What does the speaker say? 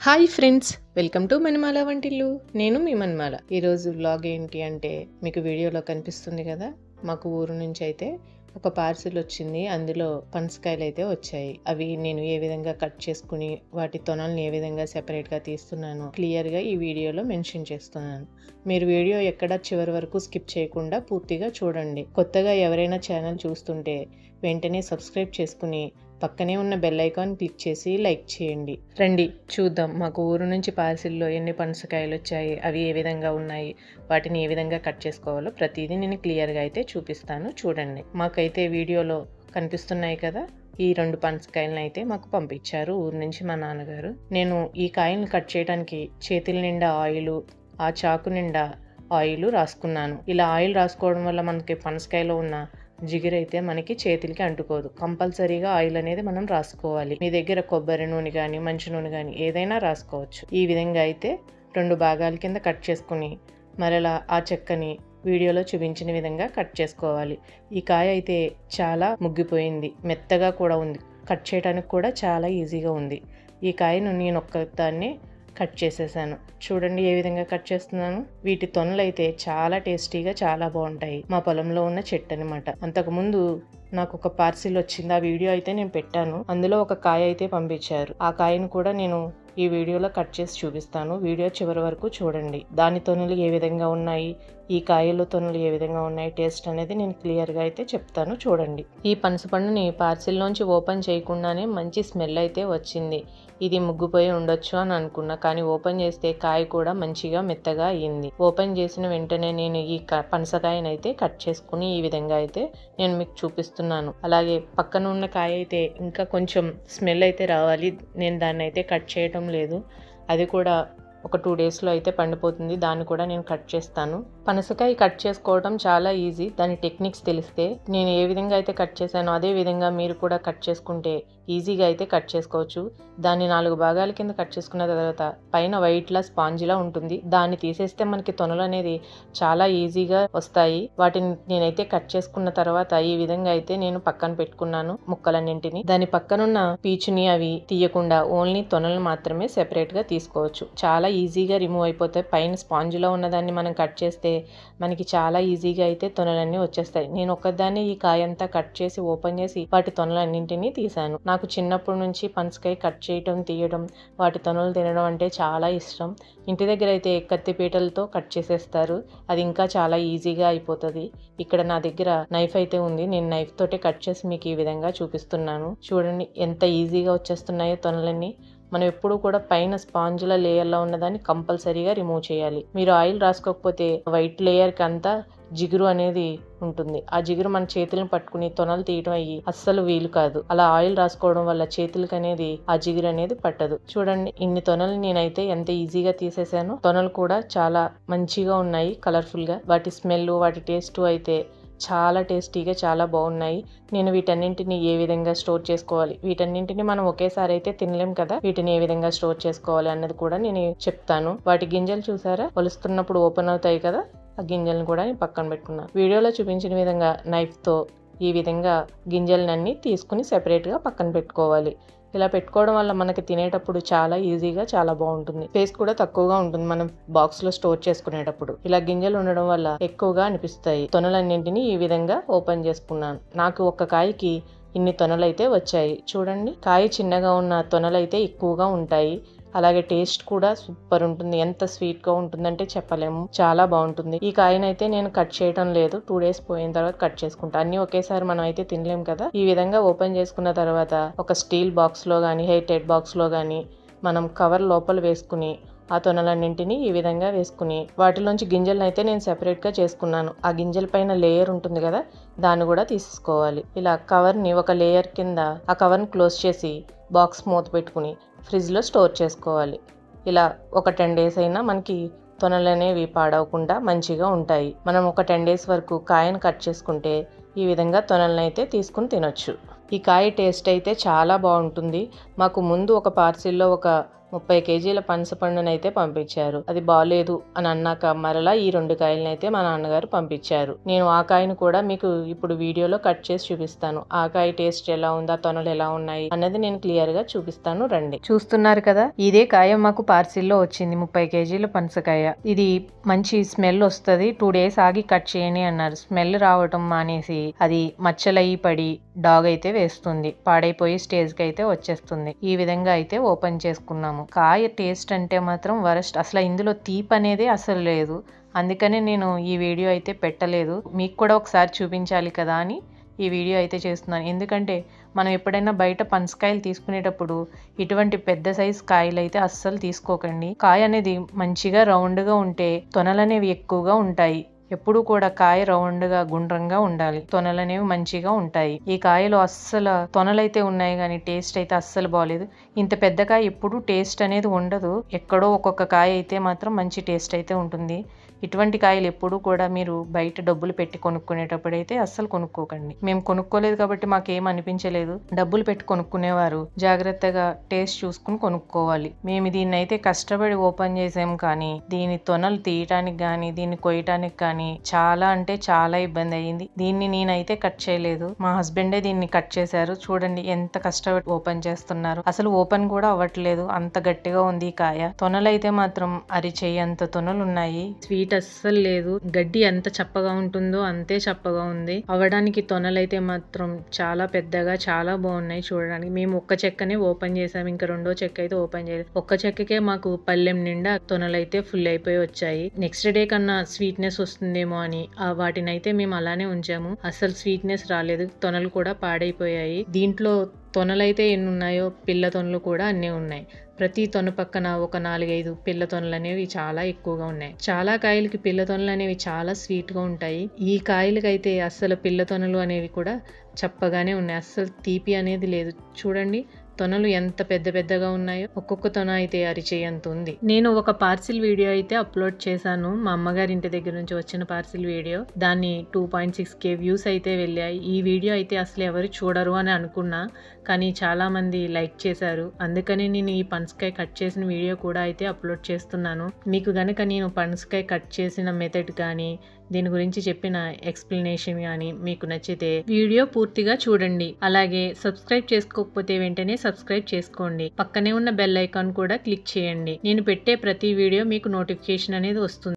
Hi friends, welcome to మణిమాల వంటిల్లు. నేను మీ మణిమాల. ఈరోజు వ్లాగ్ ఏంటి అంటే మీకు వీడియోలో కనిపిస్తుంది కదా, మాకు ఊరు నుంచి అయితే ఒక పార్సిల్ వచ్చింది. అందులో పనసకాయలు అయితే వచ్చాయి. అవి నేను ఏ విధంగా కట్ చేసుకుని వాటి తొనల్ని ఏ విధంగా సెపరేట్గా తీస్తున్నాను క్లియర్గా ఈ వీడియోలో మెన్షన్ చేస్తున్నాను. మీరు వీడియో ఎక్కడ చివరి వరకు స్కిప్ చేయకుండా పూర్తిగా చూడండి. కొత్తగా ఎవరైనా ఛానల్ చూస్తుంటే వెంటనే సబ్స్క్రైబ్ చేసుకుని పక్కనే ఉన్న బెల్ ఐకాన్ క్లిక్ చేసి లైక్ చేయండి. రండి చూద్దాం మాకు ఊరు నుంచి పార్సిల్లో ఎన్ని పనసకాయలు వచ్చాయి, అవి ఏ విధంగా ఉన్నాయి, వాటిని ఏ విధంగా కట్ చేసుకోవాలో ప్రతిదీ నేను క్లియర్గా అయితే చూపిస్తాను. చూడండి, మాకైతే వీడియోలో కనిపిస్తున్నాయి కదా, ఈ 2 పనసకాయలను అయితే మాకు పంపించారు ఊరు నుంచి మా నాన్నగారు. నేను ఈ కాయలను కట్ చేయడానికి చేతుల నిండా ఆయిల్, ఆ చాకు నిండా ఆయిల్ రాసుకున్నాను. ఇలా ఆయిల్ రాసుకోవడం వల్ల మనకి పనసకాయలో ఉన్న జిగురు అయితే మనకి చేతులకి అంటుకోదు. కంపల్సరీగా ఆయిల్ అనేది మనం రాసుకోవాలి. మీ దగ్గర కొబ్బరి నూనె కానీ మంచి నూనె కానీ ఏదైనా రాసుకోవచ్చు. ఈ విధంగా అయితే 2 భాగాల కింద కట్ చేసుకుని మరలా ఆ చెక్కని వీడియోలో చూపించిన విధంగా కట్ చేసుకోవాలి. ఈ కాయ అయితే చాలా ముగ్గిపోయింది, మెత్తగా కూడా ఉంది, కట్ చేయడానికి కూడా చాలా ఈజీగా ఉంది. ఈ కాయను నేను ఒక్కదాన్నే కట్ చేసేసాను. చూడండి ఏ విధంగా కట్ చేస్తున్నాను. వీటి తొనలు అయితే చాలా టేస్టీగా చాలా బాగుంటాయి. మా పొలంలో ఉన్న చెట్టు అనమాట. అంతకుముందు నాకు ఒక పార్సిల్ వచ్చింది, ఆ వీడియో అయితే నేను పెట్టాను. అందులో ఒక కాయ అయితే పంపించారు. ఆ కాయను కూడా నేను ఈ వీడియోలో కట్ చేసి చూపిస్తాను. వీడియో చివరి వరకు చూడండి. దాని తొనలు ఏ విధంగా ఉన్నాయి, ఈ కాయలో తొనలు ఏ విధంగా ఉన్నాయి, టేస్ట్ అనేది నేను క్లియర్గా అయితే చెప్తాను. చూడండి, ఈ పనసపండుని పార్సిల్లోంచి ఓపెన్ చేయకుండానే మంచి స్మెల్ అయితే వచ్చింది. ఇది ముగ్గుపోయి ఉండొచ్చు అని అనుకున్నా, కానీ ఓపెన్ చేస్తే కాయ కూడా మంచిగా మెత్తగా అయ్యింది. ఓపెన్ చేసిన వెంటనే నేను ఈ పనసకాయనైతే కట్ చేసుకుని ఈ విధంగా అయితే నేను మీకు చూపిస్తున్నాను. అలాగే పక్కన ఉన్న కాయ అయితే ఇంకా కొంచెం స్మెల్ అయితే రావాలి. నేను దాన్ని అయితే కట్ చేయటం లేదు. అది కూడా ఒక 2 డేస్లో అయితే పండిపోతుంది. దాన్ని కూడా నేను కట్ చేస్తాను. పనసకాయ కట్ చేసుకోవడం చాలా ఈజీ. దాని టెక్నిక్స్ తెలిస్తే నేను ఏ విధంగా అయితే కట్ చేశానో అదే విధంగా మీరు కూడా కట్ చేసుకుంటే ఈజీగా అయితే కట్ చేసుకోవచ్చు. దాన్ని 4 భాగాల కింద కట్ చేసుకున్న తర్వాత పైన వైట్లా స్పాంజిలా ఉంటుంది. దాన్ని తీసేస్తే మనకి తొనలు అనేది చాలా ఈజీగా వస్తాయి. వాటిని నేనైతే కట్ చేసుకున్న తర్వాత ఈ విధంగా అయితే నేను పక్కన పెట్టుకున్నాను ముక్కలన్నింటినీ. దాని పక్కనున్న పీచుని అవి తీయకుండా ఓన్లీ తొనలు మాత్రమే సెపరేట్ గా తీసుకోవచ్చు. చాలా ఈజీగా రిమూవ్ అయిపోతాయి. పైన స్పాంజిలో ఉన్నదాన్ని మనం కట్ చేస్తే మనకి చాలా ఈజీగా అయితే తొనలన్నీ వచ్చేస్తాయి. నేను ఒక్కదాన్ని ఈ కాయంతా కట్ చేసి ఓపెన్ చేసి వాటి తొనలన్నింటినీ తీసాను. నాకు చిన్నప్పటి నుంచి పనసకాయ కట్ చేయడం, తీయడం, వాటి తొనలు తినడం అంటే చాలా ఇష్టం. ఇంటి దగ్గర అయితే కత్తిపీటలతో కట్ చేసేస్తారు. అది ఇంకా చాలా ఈజీగా అయిపోతుంది. ఇక్కడ నా దగ్గర నైఫ్ అయితే ఉంది. నేను నైఫ్ తోటే కట్ చేసి మీకు ఈ విధంగా చూపిస్తున్నాను. చూడండి ఎంత ఈజీగా వచ్చేస్తున్నాయో తొనలన్నీ. మనం ఎప్పుడు కూడా పైన స్పాంజుల లేయర్లో ఉన్నదాన్ని కంపల్సరీగా రిమూవ్ చేయాలి. మీరు ఆయిల్ రాసుకోకపోతే వైట్ లేయర్కి అంతా జిగురు అనేది ఉంటుంది. ఆ జిగురు మన చేతులను పట్టుకుని తొనలు తీయడం అయ్యి అస్సలు వీలు కాదు. అలా ఆయిల్ రాసుకోవడం వల్ల చేతులకి అనేది ఆ జిగురు అనేది పట్టదు. చూడండి, ఇన్ని తొనలు నేనైతే ఎంత ఈజీగా తీసేసాను. తొనలు కూడా చాలా మంచిగా ఉన్నాయి, కలర్ఫుల్ గా. వాటి స్మెల్, వాటి టేస్ట్ అయితే చాలా టేస్టీగా చాలా బాగున్నాయి. నేను వీటన్నింటిని ఏ విధంగా స్టోర్ చేసుకోవాలి, వీటన్నింటిని మనం ఒకేసారి అయితే తినలేం కదా, వీటిని ఏ విధంగా స్టోర్ చేసుకోవాలి అన్నది కూడా నేను చెప్తాను. వాటి గింజలు చూసారా, వలుస్తున్నప్పుడు ఓపెన్ అవుతాయి కదా, ఆ గింజలను కూడా నేను పక్కన పెట్టుకున్నా. వీడియోలో చూపించిన విధంగా నైఫ్తో ఈ విధంగా గింజలన్నీ తీసుకుని సెపరేట్గా పక్కన పెట్టుకోవాలి. ఇలా పెట్టుకోవడం వల్ల మనకి తినేటప్పుడు చాలా ఈజీగా చాలా బాగుంటుంది. స్పేస్ కూడా తక్కువగా ఉంటుంది మనం బాక్స్ లో స్టోర్ చేసుకునేటప్పుడు. ఇలా గింజలు ఉండడం వల్ల ఎక్కువగా అనిపిస్తాయి. తొనలన్నింటినీ ఈ విధంగా ఓపెన్ చేసుకున్నాను. నాకు ఒక్క కాయకి ఇన్ని తొనలైతే వచ్చాయి. చూడండి, కాయ చిన్నగా ఉన్న తొనలైతే ఎక్కువగా ఉంటాయి. అలాగే టేస్ట్ కూడా సూపర్ ఉంటుంది. ఎంత స్వీట్ గా ఉంటుందంటే చెప్పలేము, చాలా బాగుంటుంది. ఈ కాయనైతే నేను కట్ చేయడం లేదు. 2 డేస్ పోయిన తర్వాత కట్ చేసుకుంటా. అన్ని ఒకేసారి మనం అయితే తినలేం కదా. ఈ విధంగా ఓపెన్ చేసుకున్న తర్వాత ఒక స్టీల్ బాక్స్ లో గానీ, ఎయిర్ బాక్స్ లో గానీ మనం కవర్ లోపల వేసుకుని ఆ తొనలన్నింటినీ ఈ విధంగా వేసుకుని వాటిలోంచి గింజలను అయితే నేను సెపరేట్ గా చేసుకున్నాను. ఆ గింజల పైన లేయర్ ఉంటుంది కదా, దాన్ని కూడా తీసుకోవాలి. ఇలా కవర్ ని ఒక లేయర్ కింద ఆ కవర్ ని క్లోజ్ చేసి బాక్స్ మూత పెట్టుకుని ఫ్రిడ్జ్లో స్టోర్ చేసుకోవాలి. ఇలా ఒక 10 డేస్ అయినా మనకి తొనలు అనేవి పాడవకుండా మంచిగా ఉంటాయి. మనం ఒక 10 డేస్ వరకు కాయను కట్ చేసుకుంటే ఈ విధంగా తొనలను అయితే తీసుకుని తినొచ్చు. ఈ కాయ టేస్ట్ అయితే చాలా బాగుంటుంది. మాకు ముందు ఒక పార్సిల్లో ఒక 30 కేజీల పనస పండునైతే పంపించారు. అది బాలేదు అని అన్నాక మరలా ఈ 2 కాయలనైతే మా నాన్నగారు పంపించారు. నేను ఆ కాయను కూడా మీకు ఇప్పుడు వీడియోలో కట్ చేసి చూపిస్తాను. ఆ కాయ టేస్ట్ ఎలా ఉందా, తొనలు ఎలా ఉన్నాయి అన్నది నేను క్లియర్ గా చూపిస్తాను రండి. చూస్తున్నారు కదా, ఇదే కాయ మాకు పార్సిల్లో వచ్చింది. 30 కేజీల పనసకాయ. ఇది మంచి స్మెల్ వస్తుంది, 2 డేస్ ఆగి కట్ చేయని అన్నారు. స్మెల్ రావటం మానేసి అది మచ్చలయ్యి పడి డాగ్ అయితే వేస్తుంది, పాడైపోయి స్టేజ్ కి అయితే వచ్చేస్తుంది. ఈ విధంగా అయితే ఓపెన్ చేసుకున్నాము. కాయ టేస్ట్ అంటే మాత్రం వరస్ట్. అసలు ఇందులో తీపి అనేది అసలు లేదు. అందుకనే నేను ఈ వీడియో అయితే పెట్టలేదు. మీకు కూడా ఒకసారి చూపించాలి కదా అని ఈ వీడియో అయితే చేస్తున్నాను. ఎందుకంటే మనం ఎప్పుడైనా బయట పనసకాయలు తీసుకునేటప్పుడు ఇటువంటి పెద్ద సైజు కాయలు అయితే అస్సలు తీసుకోకండి. కాయ అనేది మంచిగా రౌండ్గా ఉంటే తొనలు అనేవి ఎక్కువగా ఉంటాయి. ఎప్పుడు కూడా కాయ రౌండ్గా గుండ్రంగా ఉండాలి, తొనలు అనేవి మంచిగా ఉంటాయి. ఈ కాయలో అస్సలు తొనలైతే ఉన్నాయి కానీ టేస్ట్ అయితే అస్సలు బాగలేదు. ఇంత పెద్ద కాయ ఎప్పుడు టేస్ట్ అనేది ఉండదు, ఎక్కడో ఒక్కొక్క కాయ అయితే మాత్రం మంచి టేస్ట్ అయితే ఉంటుంది. ఇటువంటి కాయలు ఎప్పుడు కూడా మీరు బయట డబ్బులు పెట్టి కొనుక్కునేటప్పుడు అయితే అస్సలు కొనుక్కోకండి. మేము కొనుక్కోలేదు కాబట్టి మాకేం అనిపించలేదు. డబ్బులు పెట్టి కొనుక్కునేవారు జాగ్రత్తగా టేస్ట్ చూసుకుని కొనుక్కోవాలి. మేము దీన్ని అయితే కష్టపడి ఓపెన్ చేసాం కానీ దీని తొనలు తీయటానికి కానీ దీన్ని కొయ్యటానికి కానీ చాలా అంటే చాలా ఇబ్బంది అయ్యింది. దీన్ని నేనైతే కట్ చేయలేదు, మా హస్బెండే దీన్ని కట్ చేశారు. చూడండి ఎంత కష్టపడి ఓపెన్ చేస్తున్నారు. అసలు ఓపెన్ కూడా అవ్వట్లేదు, అంత గట్టిగా ఉంది ఈ కాయ. తొనలు అయితే మాత్రం అరిచేయంత తొనలు ఉన్నాయి. స్వీట్ అస్సలు లేదు. గడ్డి ఎంత చప్పగా ఉంటుందో అంతే చప్పగా ఉంది. అవ్వడానికి తొనలైతే మాత్రం చాలా పెద్దగా చాలా బాగున్నాయి చూడడానికి. మేము ఒక్క చెక్కనే ఓపెన్ చేసాం, ఇంకా రెండో చెక్క అయితే ఓపెన్ చేయలేదు. ఒక్క చెక్కకే మాకు పళ్ళెం నిండా తొనలైతే ఫుల్ అయిపోయి వచ్చాయి. నెక్స్ట్ డే కన్నా స్వీట్నెస్ వస్తుందేమో అని వాటిని అయితే మేము అలానే ఉంచాము. అసలు స్వీట్నెస్ రాలేదు, తొనలు కూడా పాడైపోయాయి. దీంట్లో తొనలైతే ఎన్ని ఉన్నాయో పిల్ల తొనలు కూడా అన్నీ ఉన్నాయి. ప్రతి తొన పక్కన ఒక 4-5 పిల్ల తొనలు అనేవి చాలా ఎక్కువగా ఉన్నాయి. చాలా కాయలకి పిల్ల తొనలు అనేవి చాలా స్వీట్ గా ఉంటాయి. ఈ కాయలకైతే అస్సలు పిల్ల తొనలు అనేవి కూడా చప్పగానే ఉన్నాయి, అస్సలు తీపి అనేది లేదు. చూడండి తొనలు ఎంత పెద్ద పెద్దగా ఉన్నాయో, ఒక్కొక్క తొన అయితే అరిచేయంత ఉంది. నేను ఒక పార్సిల్ వీడియో అయితే అప్లోడ్ చేశాను, మా అమ్మగారి ఇంటి దగ్గర నుంచి వచ్చిన పార్సిల్ వీడియో. దాన్ని 2.6K వ్యూస్ అయితే వెళ్ళాయి. ఈ వీడియో అయితే అసలు ఎవరు చూడరు అని అనుకున్నా, కానీ చాలా మంది లైక్ చేశారు. అందుకని నేను ఈ పనసకాయ కట్ చేసిన వీడియో కూడా అయితే అప్లోడ్ చేస్తున్నాను. మీకు గనక నేను పనసకాయ కట్ చేసిన మెథడ్ కానీ దీని గురించి చెప్పిన ఎక్స్ప్లెనేషన్ కానీ మీకు నచ్చితే వీడియో పూర్తిగా చూడండి. అలాగే సబ్స్క్రైబ్ చేసుకోకపోతే వెంటనే సబ్స్క్రైబ్ చేసుకోండి. పక్కనే ఉన్న బెల్ ఐకాన్ కూడా క్లిక్ చేయండి. నేను పెట్టే ప్రతి వీడియో మీకు నోటిఫికేషన్ అనేది వస్తుంది.